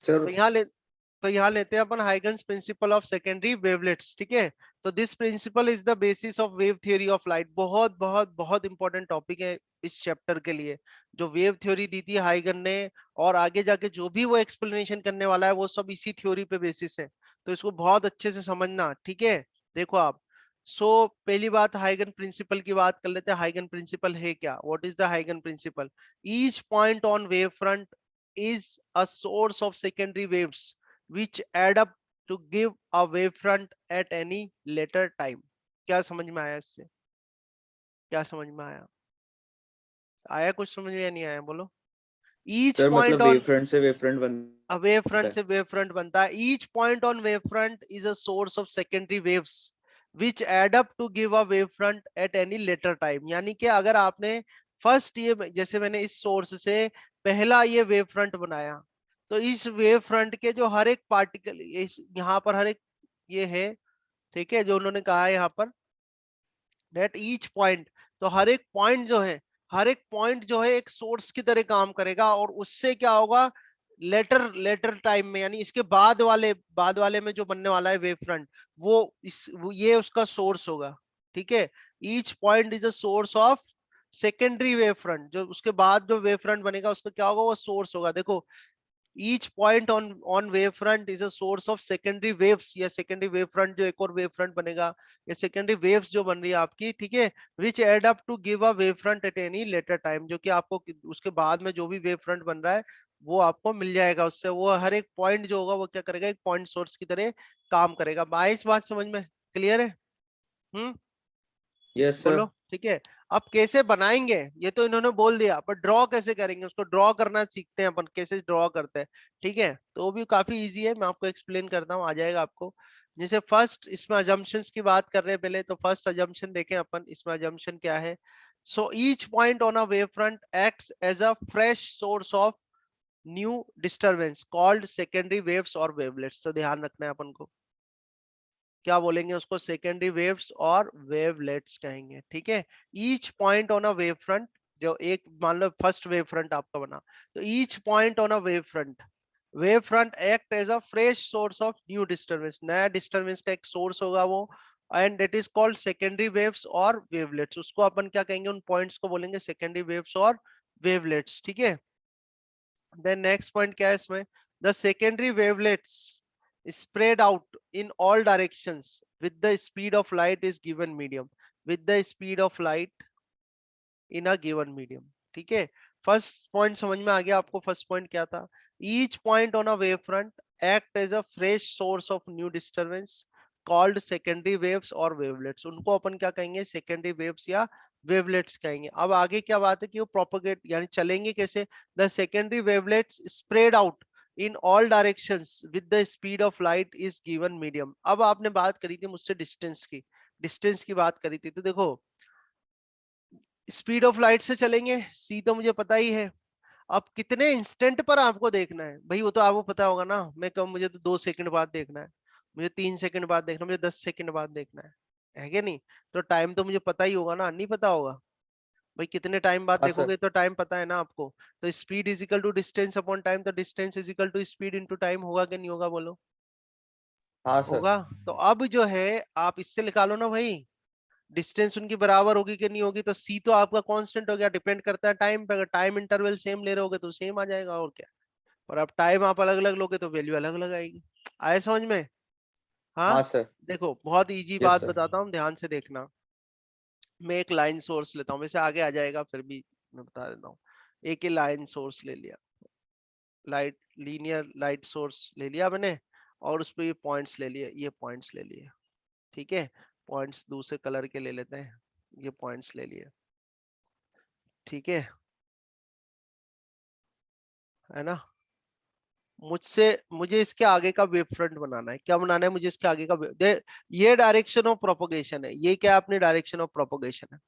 Sir तो यहाँ लेते हैं अपन Huygens principle of secondary wavelets, ठीक है। तो this principle is the basis of wave theory of light. बहुत बहुत बहुत इंपॉर्टेंट टॉपिक है इस चैप्टर के लिए। जो वेव थ्योरी दी थी हाइगन ने, और आगे जाके जो भी वो एक्सप्लेनेशन करने वाला है वो सब इसी थ्योरी पे बेसिस है। तो इसको बहुत अच्छे से समझना, ठीक है। देखो आप, पहली बात हाइगन प्रिंसिपल की बात कर लेते हैं। हाइगन प्रिंसिपल है क्या? व्हाट इज द हाइगन principle? Each point on wave front is a source of secondary waves which add up to give a wavefront at any later time। क्या समझ में आया इससे? क्या समझ में आया? आया कुछ समझ में या नहीं आया? बोलो। ईच सर पॉइंट मतलब वेव ऑन फ्रंट से वेव फ्रंट a wave बनता front है। से wave front बनता है। each point on wave front is a source of secondary waves which add up to give a wave front at any later time। यानी कि अगर आपने फर्स्ट ये, जैसे मैंने इस सोर्स से पहला ये वेव फ्रंट बनाया, तो इस वेव फ्रंट के जो हर एक पार्टिकल यहाँ पर हर एक ये है, ठीक है, जो उन्होंने कहा है यहाँ पर डेट ईच पॉइंट, तो हर एक पॉइंट जो है, हर एक पॉइंट जो है एक सोर्स की तरह काम करेगा। और उससे क्या होगा, लेटर लेटर टाइम में, यानी इसके बाद वाले में जो बनने वाला है वेव फ्रंट, ये उसका सोर्स होगा, ठीक है। Each point is a source of secondary wave front. जो उसके बाद जो वेव फ्रंट बनेगा उसका क्या होगा, वो सोर्स होगा। देखो, each point on wave front is a source of secondary waves, या secondary wave front जो एक और wave front बनेगा, या secondary waves जो बन रही है आपकी, ठीक है, which add up to give a wave front at any later time। जो कि आपको उसके बाद में जो भी wave front बन रहा है वो आपको मिल जाएगा उससे। वो हर एक पॉइंट जो होगा वो क्या करेगा, एक पॉइंट सोर्स की तरह काम करेगा। भाई इस बात समझ में क्लियर है? हम्म। Yes sir. बोलो, ठीक है। अब कैसे बनाएंगे ये तो इन्होंने बोल दिया, पर ड्रॉ कैसे करेंगे उसको ड्रॉ करना सीखते हैं अपन, कैसे ड्रॉ करते हैं, ठीक है। तो वो भी काफी इजी है, मैं आपको एक्सप्लेन करता हूँ, आ जाएगा आपको। जैसे फर्स्ट इसमें अजम्पशंस की बात कर रहे हैं पहले, तो फर्स्ट अजम्पशन देखें अपन। इसमें अजम्पशन क्या है? So each point on a wave front acts as a fresh source of new disturbance called secondary waves और वेवलेट्स। तो ध्यान रखना है अपन को, क्या बोलेंगे उसको, सेकेंडरी वेव्स और वेवलेट्स कहेंगे, ठीक है। Each point on a wave front, जो एक मान लो फर्स्ट वेव फ्रंट आपका बना, तो each point on a wave front act as a fresh source of new disturbance. नया डिस्टरबेंस का एक सोर्स होगा वो, and it is called secondary waves और वेवलेट्स। उसको अपन क्या कहेंगे, उन पॉइंट्स को बोलेंगे सेकेंडरी वेव्स और वेवलेट्स, ठीक है। देन नेक्स्ट पॉइंट क्या है इसमें, the secondary wavelets spread out in all directions with the speed of light is given medium, with the speed of light in a given medium, ठीक है। First point समझ में आ गया आपको? फर्स्ट पॉइंट क्या था? Each point on a wave front act as a fresh source of new disturbance called secondary waves और wavelets. उनको अपन क्या कहेंगे, सेकेंडरी वेव्स या वेवलेट्स कहेंगे। अब आगे क्या बात है कि वो प्रोपोगेट यानी चलेंगे कैसे, the secondary wavelets spread out in all directions with the speed of light is given medium. अब आपने बात करी थी मुझसे डिस्टेंस की बात करी थी, तो देखो स्पीड ऑफ लाइट से चलेंगे, सी तो मुझे पता ही है। अब कितने इंस्टेंट पर आपको देखना है भाई, वो तो आपको पता होगा ना। मैं कब, मुझे तो 2 सेकंड बाद देखना है, मुझे 3 सेकंड बाद देखना है, मुझे 10 सेकंड बाद देखना है क्या नहीं? तो टाइम तो मुझे पता ही होगा ना, नहीं पता होगा भाई? कितने टाइम बाद हाँ सर। देखोगे तो टाइम पता है ना आपको। तो speed is equal to distance upon time, तो distance is equal to speed into time, होगा कि नहीं होगा? बोलो। हाँ सर। होगा। तो अब जो है आप इससे निकालो ना भाई, डिस्टेंस उनकी बराबर होगी कि नहीं होगी। तो सी तो आपका कांस्टेंट हो गया, डिपेंड करता है टाइम पे। अगर टाइम इंटरवल सेम ले रहे होगे तो सेम आ जाएगा, और क्या। और अब टाइम आप अलग अलग लोगे तो वैल्यू अलग अलग आएगी। आए समझ में? हाँ। हाँ सर। देखो बहुत इजी यस बात सर। बताता हूँ, ध्यान से देखना। मैं एक लाइन सोर्स लेता हूँ, वैसे आगे आ जाएगा फिर भी मैं बता देता हूँ। एक ही लाइन सोर्स ले लिया, लाइट लीनियर लाइट सोर्स ले लिया मैंने, और उस पर ये पॉइंट्स ले लिए, ये पॉइंट्स ले लिए, ठीक है। पॉइंट्स दूसरे कलर के ले लेते हैं, ये पॉइंट्स ले लिए, ठीक है ना। मुझसे मुझे इसके आगे का वेव फ्रंट बनाना है। क्या बनाना है मुझे? इसके आगे का ये डायरेक्शन ऑफ प्रोपोगेशन है, ये क्या अपनी डायरेक्शन ऑफ प्रोपोगेशन है।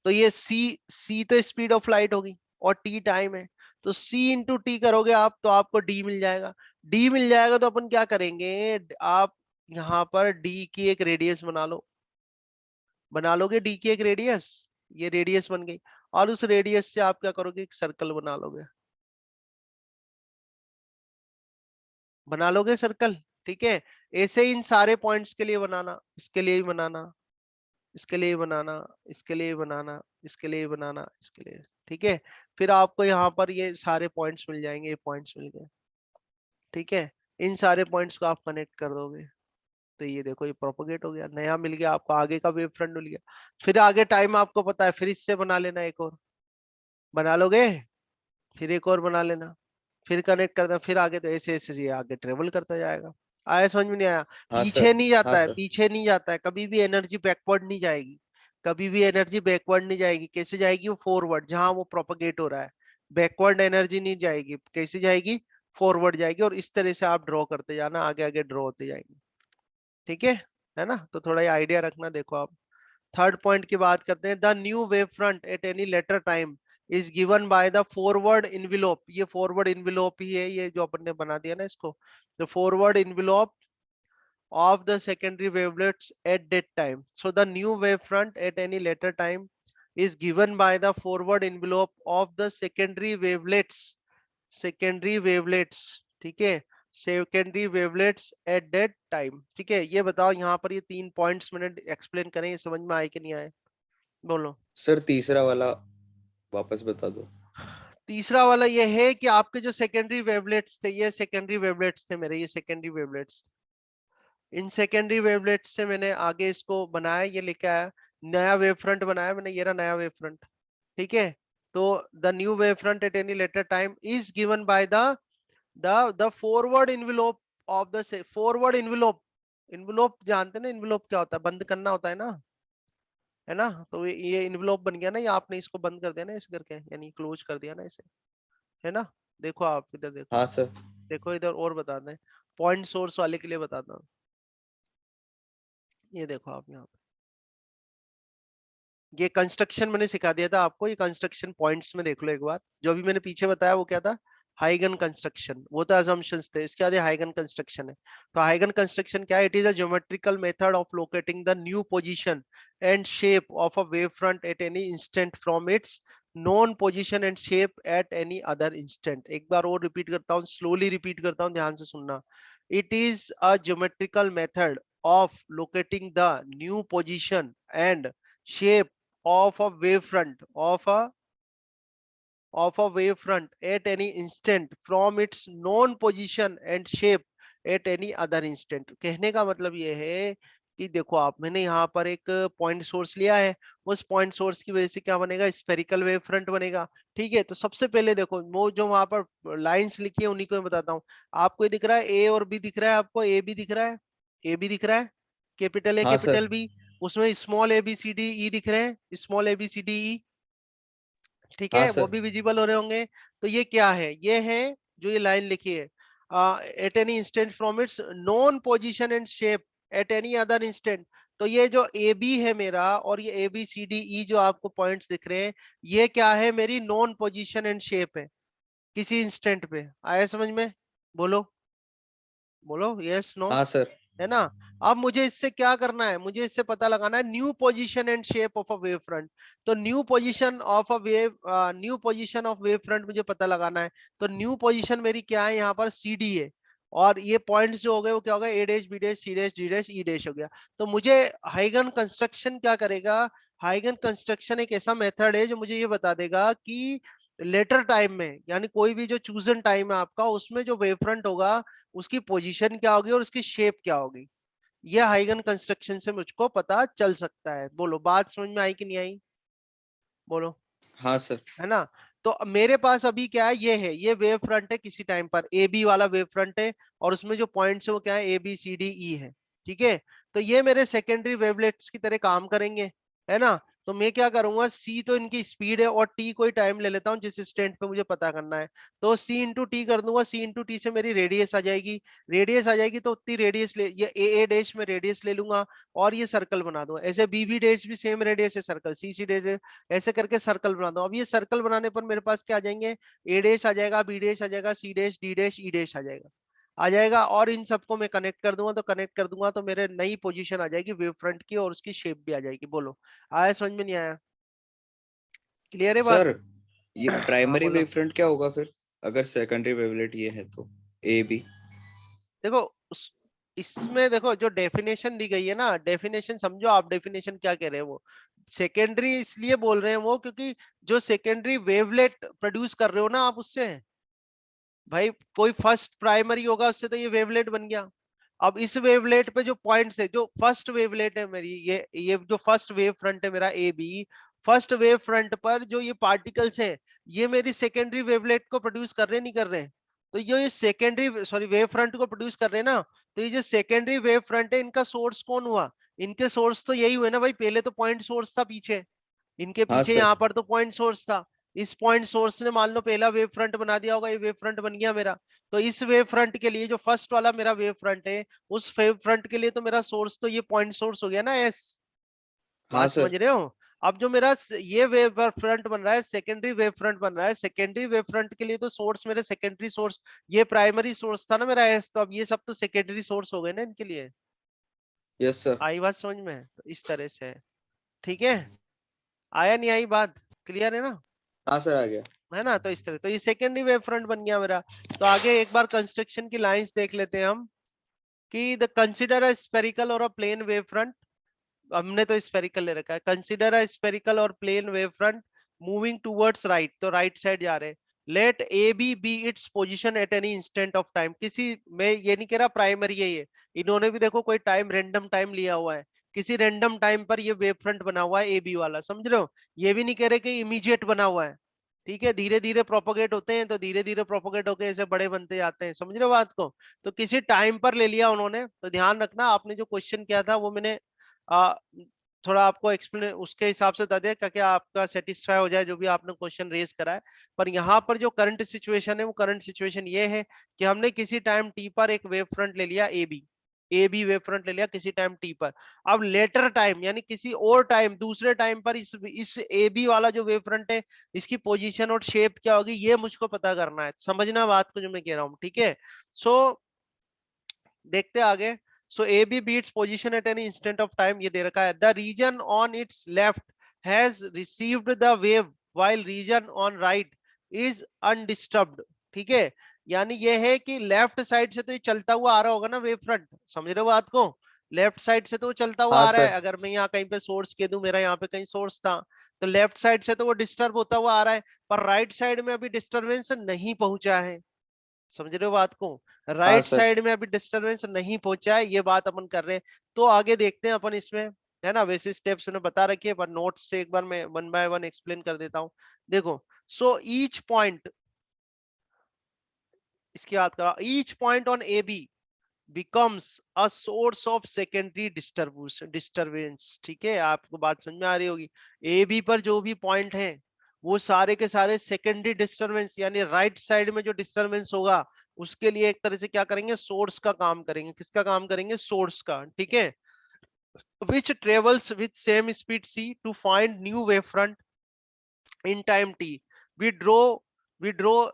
तो ये सी तो स्पीड ऑफ लाइट होगी, और टी टाइम है। तो सी इंटू टी करोगे आप तो आपको डी मिल जाएगा। डी मिल जाएगा तो अपन क्या करेंगे, आप यहाँ पर डी की एक रेडियस बना लो, बना लोगे डी की एक रेडियस, ये रेडियस बन गई। और उस रेडियस से आप क्या करोगे, एक सर्कल बना लोगे। बना लोगे सर्कल, ठीक है। ऐसे इन सारे पॉइंट्स के लिए बनाना, इसके लिए भी बनाना, इसके लिए बनाना, इसके लिए बनाना, इसके लिए बनाना, इसके लिए, ठीक है। फिर आपको यहाँ पर ये सारे पॉइंट्स मिल जाएंगे, ये पॉइंट्स मिल गए, ठीक है। इन सारे पॉइंट्स को आप कनेक्ट कर दोगे तो ये देखो ये प्रोपोगेट हो गया, नया मिल गया आपको, आगे का वेव फ्रंट मिल गया। फिर आगे टाइम आपको पता है, फिर इससे बना लेना, एक और बना लोगे, फिर एक और बना लेना, फिर कनेक्ट करना, फिर आगे, तो ऐसे ऐसे ये आगे ट्रेवल करता जाएगा। आया समझ में नहीं आया? हाँ पीछे सर। नहीं हाँ जाता है, सर। पीछे नहीं जाता है, कभी भी एनर्जी बैकवर्ड नहीं जाएगी, कभी भी एनर्जी बैकवर्ड नहीं जाएगी। कैसे जाएगी? वो फॉरवर्ड, जहां वो प्रोपगेट हो रहा है। बैकवर्ड एनर्जी नहीं जाएगी, कैसे जाएगी? फॉरवर्ड जाएगी। और इस तरह से आप ड्रॉ करते जाना, आगे आगे ड्रॉ होते जाएंगे, ठीक है ना? तो थोड़ा ये आइडिया रखना। देखो आप थर्ड पॉइंट की बात करते हैं। The new wave front at any later time is given by the forward envelope. ये फॉरवर्ड इन्वेलोप ही है, ये जो अपन ने बना दिया ना इसको, the forward envelope of the secondary wavelets at that time. So the new wavefront at any later time is given by the forward envelope of the secondary wavelets. Secondary wavelets, ठीक है, secondary wavelets at that time, ठीक है। ये बताओ यहाँ पर ये 3 points मैंने एक्सप्लेन करें, ये समझ में आए कि नहीं आए? बोलो। सर तीसरा वाला वापस बता दो। तीसरा वाला ये है कि आपके जो सेकेंडरी वेवलेट्स थे, ये सेकेंडरी वेवलेट्स थे मेरे, ये secondary wavelets, in secondary wavelet से मैंने आगे इसको बनाया, ये लेके आया, नया वेव फ्रंट बनाया मैंने, ये रहा नया वेव फ्रंट, ठीक है। तो the new wave front at any later time is given by the forward envelope of the forward envelope. Envelope जानते हैं ना, इन्वेलोप क्या होता है? बंद करना होता है ना? तो ये इन्वेलोप बन गया ना, ये आपने इसको बंद कर दिया ना ऐसे करके, यानी क्लोज कर दिया ना इसे, है ना? देखो आप इधर देखो, हाँ सर। देखो इधर और बता दें, पॉइंट सोर्स वाले के लिए बताता हूँ। ये देखो आप यहाँ, ये कंस्ट्रक्शन मैंने सिखा दिया था आपको, ये कंस्ट्रक्शन पॉइंट्स में देख लो एक बार। जो अभी मैंने पीछे बताया वो क्या था? हाइगन कंस्ट्रक्शन, वो तो असम्पशंस थे, इसके बाद हाइगन कंस्ट्रक्शन है। तो हाइगन कंस्ट्रक्शन क्या है? It is a geometrical method of locating the new position and shape of a wave front at any instant from its non position and shape at any other instant. एक बार और repeat करता हूँ, slowly repeat करता हूँ, ध्यान से सुनना। It is a geometrical method of locating the new position and shape of a wavefront of a wavefront at any instant from its known position and shape at any other instant। कहने का मतलब ये है कि देखो आप, मैंने यहाँ पर एक पॉइंट सोर्स लिया है, उस पॉइंट सोर्स की वजह से क्या बनेगा? स्फेरिकल वेव फ्रंट बनेगा, ठीक है। तो सबसे पहले देखो, वो जो वहां पर लाइंस लिखी है उन्हीं को मैं बताता हूँ। आपको ये दिख रहा है ए और बी दिख रहा है, आपको ए बी दिख रहा है, ए बी दिख रहा है, कैपिटल ए हाँ सर। कैपिटल बी, उसमें small A B C D E दिख रहे हैं, small A B C D E, ठीक हाँ है, वो सर। भी विजिबल हो रहे होंगे। तो ये क्या है? ये है जो ये लाइन लिखी है, eight any instant from its non position and shape at any other instant. तो ये जो ए बी है मेरा, और ये ए बी सी डी ई जो आपको पॉइंट्स दिख रहे हैं, ये क्या है? मेरी नॉन पोजीशन एंड शेप है किसी इंस्टेंट पे। आया समझ में? बोलो, बोलो यस नो, हाँ सर। है ना? अब मुझे इससे क्या करना है? मुझे इससे पता लगाना है new position and shape of a wave front. तो new position of a wave, new position of wave front मुझे पता लगाना है। तो न्यू पोजीशन मेरी क्या है? यहाँ पर सी डी है, और ये पॉइंट्स जो हो गए वो क्या हो गया? A dash B dash C dash D dash E dash हो गया। तो मुझे हाइगन कंस्ट्रक्शन क्या करेगा? हाइगन कंस्ट्रक्शन एक ऐसा मेथड है जो मुझे ये बता देगा कि लेटर टाइम में, यानी कोई भी जो चूजन टाइम है आपका, उसमें जो वेव फ्रंट होगा उसकी पोजीशन क्या होगी और उसकी शेप क्या होगी। ये हाइगन कंस्ट्रक्शन से मुझको पता चल सकता है। बोलो, बात समझ में आई कि नहीं आई? बोलो, हाँ सर। है ना? तो मेरे पास अभी क्या है? ये है, ये वेव फ्रंट है किसी टाइम पर, ए बी वाला वेव फ्रंट है, और उसमें जो पॉइंट्स है वो क्या है? ए बी सी डी ई है, ठीक है। तो ये मेरे सेकेंडरी वेवलेट्स की तरह काम करेंगे, है ना? तो मैं क्या करूंगा, सी तो इनकी स्पीड है, और टी कोई टाइम ले लेता हूं जिस इंस्टेंट पे मुझे पता करना है। तो सी इंटू टी कर दूंगा, सी इंटू टी से मेरी रेडियस आ जाएगी, रेडियस आ जाएगी तो उतनी रेडियस ले, ये ए डैश में रेडियस ले लूंगा, और ये सर्कल बना दूंगा। ऐसे बी बी डैश भी सेम रेडियस है सर्कल, सी सी डैश, ऐसे करके सर्कल बना दो। अब ये सर्कल बनाने पर मेरे पास क्या आ जाएंगे? ए डैश आ जाएगा, बी डैश आ जाएगा, C dash D dash E dash आ जाएगा, और इन सबको मैं कनेक्ट कर दूंगा, तो कनेक्ट कर दूंगा तो मेरे नई पोजीशन आ जाएगी वेव फ्रंट की, और उसकी शेप भी आ जाएगी। बोलो, आया समझ में नहीं आया? क्लियर है बात? सर ये हाँ प्राइमरी बोलो। वेव फ्रंट क्या होगा फिर, अगर सेकेंडरी वेवलेट ये है तो? A B. देखो इसमें देखो जो डेफिनेशन दी गई है ना, डेफिनेशन समझो आप, डेफिनेशन क्या कह रहे हैं वो। सेकेंडरी इसलिए बोल रहे हैं वो क्योंकि जो सेकेंडरी वेवलेट प्रोड्यूस कर रहे हो ना आप उससे, भाई कोई फर्स्ट प्राइमरी होगा उससे तो ये वेवलेट बन गया। अब इस वेवलेट पे जो पॉइंट्स है, जो फर्स्ट वेवलेट है मेरी, ये जो फर्स्ट वेव फ्रंट है मेरा A B, first wave front पर जो ये पार्टिकल्स है, ये मेरी सेकेंडरी वेवलेट को प्रोड्यूस कर रहे नहीं कर रहे? तो ये सेकेंडरी सॉरी वेव फ्रंट को प्रोड्यूस कर रहे हैं ना, तो ये जो सेकेंडरी वेव फ्रंट है इनका सोर्स कौन हुआ? इनके सोर्स तो यही हुए ना भाई, पहले तो पॉइंट सोर्स था पीछे, इनके हाँ पीछे सर। यहाँ पर तो पॉइंट सोर्स था। इस पॉइंट सोर्स ने मान लो पहला वेव फ्रंट बना दिया होगा, ये वेव फ्रंट बन गया मेरा। तो इस वेव फ्रंट के लिए जो फर्स्ट वाला मेरा वेव फ्रंट है, उस वेव फ्रंट के लिए तो मेरा सोर्स तो ये पॉइंट सोर्स हो गया ना एस। हाँ बात समझ सर। रहे हो? अब जो मेरा ये वेव फ्रंट बन रहा है, सेकेंडरी वेव फ्रंट बन रहा है, सेकेंडरी वेव फ्रंट के लिए तो सोर्स मेरे सेकेंडरी सोर्स, ये प्राइमरी सोर्स था ना मेरा एस, तो अब ये सब तो सेकेंडरी सोर्स हो गए ना इनके लिए। Yes sir. आई बात समझ में? तो इस तरह से है, ठीक है? आया नहीं आई बात? क्लियर है ना? हाँ सर, आ गया। है ना? तो इस तरह तो ये सेकेंडरी वेव फ्रंट बन गया मेरा। तो आगे एक बार कंस्ट्रक्शन की लाइंस देख लेते हैं हम, कि द कंसिडर अ स्फेरिकल और अ प्लेन वेव फ्रंट। हमने तो स्फेरिकल ले रखा है। कंसिडर अ स्फेरिकल और plane wave front moving towards right, तो राइट साइड जा रहे हैं। Let A B its position at any instant of time, किसी मैं ये नहीं कह रहा प्राइमरी है ये, इन्होंने भी देखो कोई टाइम रेंडम टाइम लिया हुआ है, किसी रेंडम टाइम पर ये वेव फ्रंट बना हुआ है ए बी वाला, समझ रहे हो? ये भी नहीं कह रहे कि इमीडिएट बना हुआ है, ठीक है? धीरे धीरे प्रोपोगेट होते हैं, तो धीरे धीरे प्रोपोगेट होके ऐसे बड़े बनते जाते हैं, समझ रहे हो बात को? तो किसी टाइम पर ले लिया उन्होंने, तो ध्यान रखना आपने जो क्वेश्चन किया था वो मैंने आ, थोड़ा आपको एक्सप्लेन उसके हिसाब से बता दिया, क्या क्या आपका सेटिस्फाई हो जाए जो भी आपने क्वेश्चन रेज करा है। पर यहाँ पर जो करंट सिचुएशन है, वो करंट सिचुएशन ये है कि हमने किसी टाइम टी पर एक वेव फ्रंट ले लिया ए बी वेव फ्रंट ले लिया किसी टाइम टी पर। अब लेटर टाइम यानी किसी और टाइम, दूसरे टाइम पर इस ए बी वाला जो वेव फ्रंट है, इसकी पोजीशन और शेप क्या होगी ये मुझको पता करना है। समझना बात को जो मैं कह रहा हूँ, ठीक है? सो देखते हैं आगे। So A B beats position at any instant of time, ये दे रखा है। The region on its left has received the wave while region on right is undisturbed, ठीक है? यानी ये है कि लेफ्ट साइड से तो ये चलता हुआ आ रहा होगा ना वेव फ्रंट, समझ रहे हो बात को? लेफ्ट साइड से तो वो चलता हुआ हाँ आ रहा है। सर। अगर मैं यहाँ कहीं पे सोर्स कह दूं, मेरा यहाँ पे कहीं सोर्स था, तो लेफ्ट साइड से तो वो डिस्टर्ब होता हुआ आ रहा है, पर राइट साइड में अभी डिस्टरबेंस नहीं पहुंचा है, समझ रहे हो बात को? हाँ राइट सर। साइड में अभी डिस्टरबेंस नहीं पहुंचा है, ये बात अपन कर रहे हैं। तो आगे देखते हैं अपन इसमें, है ना? वैसे स्टेप्स उन्हें बता रखिए, पर नोट्स से एक बार मैं वन बाय वन एक्सप्लेन कर देता हूँ। देखो, सो ईच पॉइंट, इसकी बात करो, each point on A B becomes a source of secondary disturbance, ठीक है? आपको बात समझ में आ रही होगी। ए बी पर जो भी पॉइंट है, वो सारे के सारे सेकेंडरी डिस्टरबेंस, यानी राइट साइड में जो डिस्टरबेंस होगा, उसके लिए एक तरह से क्या करेंगे, सोर्स का काम करेंगे। किसका काम करेंगे? सोर्स का, ठीक है? which travels with same speed c to find new wavefront in time t. We draw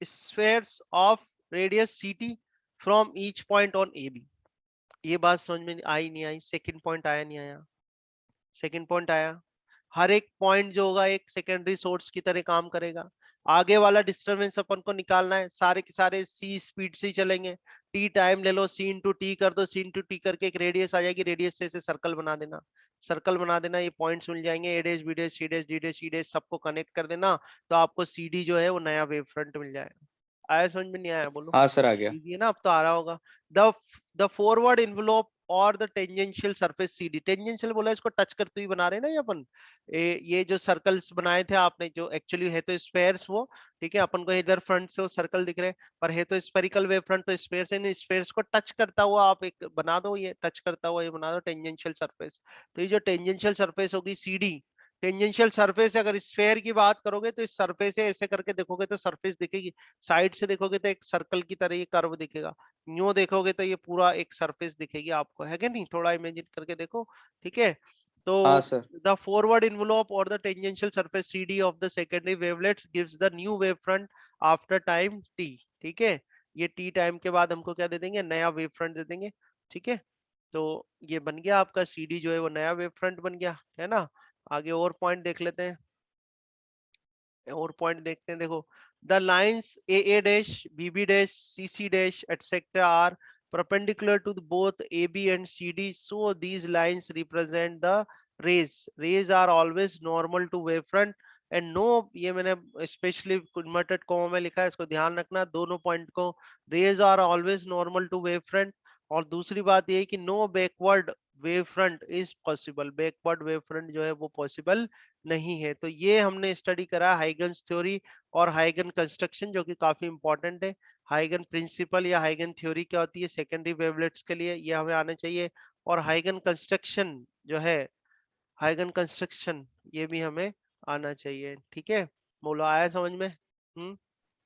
spheres of radius ct from each point on ab। ये बात समझ में आई नहीं आई? सेकंड पॉइंट आया नहीं आया? सेकंड पॉइंट आया। हर एक पॉइंट जो होगा एक सेकेंडरी सोर्स की तरह काम करेगा। आगे वाला डिस्टरबेंस अपन को निकालना है, सारे के सारे सी स्पीड से ही चलेंगे। टी टाइम ले लो, सी इंटू टी कर दो, सी इंटू टी करके एक रेडियस आ जाएगी, रेडियस से ऐसे सर्कल बना देना, सर्कल बना देना, ये पॉइंट्स मिल जाएंगे, A dash B dash C dash D dash C dash, सबको कनेक्ट कर देना, तो आपको सी डी जो है वो नया वेव फ्रंट मिल जाएगा। आया समझ में? नहीं आया बोलो? हाँ सर, आ गया। इजी है ना? अब तो आ रहा होगा। द द फॉरवर्ड इन्वेलप और the tangential surface CD, tangential बोला इसको टच करते हुए बना रहे हैं ना ये अपन। ये जो सर्कल्स बनाए थे आपने, जो एक्चुअली है तो स्फेयर्स वो, ठीक है? अपन को इधर फ्रंट से वो सर्कल दिख रहे हैं, पर है तो स्फेरिकल वेव फ्रंट, तो स्फेयर से स्फेयर्स को टच करता हुआ आप एक बना दो, ये टच करता हुआ ये बना दो टेंजेंशियल सरफेस। तो ये जो टेंजेंशियल सरफेस होगी सीडी, टेंजेंशियल सरफेस, अगर स्फेयर की बात करोगे तो इस सरफेस से ऐसे करके देखोगे तो सरफेस दिखेगी, साइड से देखोगे तो एक सर्कल की तरह ये कर्व दिखेगा, यूं देखोगे तो ये पूरा एक सरफेस दिखेगी आपको, है कि नहीं? थोड़ा इमेजिन करके देखो, ठीक है? तो हाँ sir. the forward envelope or the tangential surface CD of the secondary wavelets gives the new wavefront after time t, ठीक है? ये t टाइम के बाद हमको क्या दे देंगे? नया वेव फ्रंट दे देंगे, ठीक है? तो ये बन गया आपका CD जो है वो नया वेव फ्रंट बन गया, है ना? आगे और पॉइंट देख लेते हैं, और पॉइंट देखते हैं। देखो, the lines A dash B B dash C C dash etcetera are perpendicular to both AB and CD, so these lines represent the rays. Rays are always normal to wavefront and no, ये मैंने specially inverted comma में लिखा है, इसको ध्यान रखना दोनों point को. Rays are always normal to wave front. और दूसरी बात ये है कि no backward wave front is possible. Backward wave front जो है वो पॉसिबल नहीं है. तो ये हमने स्टडी करा हाइगन्स थ्योरी और हाइगन कंस्ट्रक्शन, जो कि काफी इंपॉर्टेंट है. हाइगन प्रिंसिपल या हाइगन थ्योरी क्या होती है सेकेंडरी वेवलेट्स के लिए, ये हमें आना चाहिए. और हाइगन कंस्ट्रक्शन जो है, हाइगन कंस्ट्रक्शन ये भी हमें आना चाहिए. ठीक है, बोलो आया समझ में?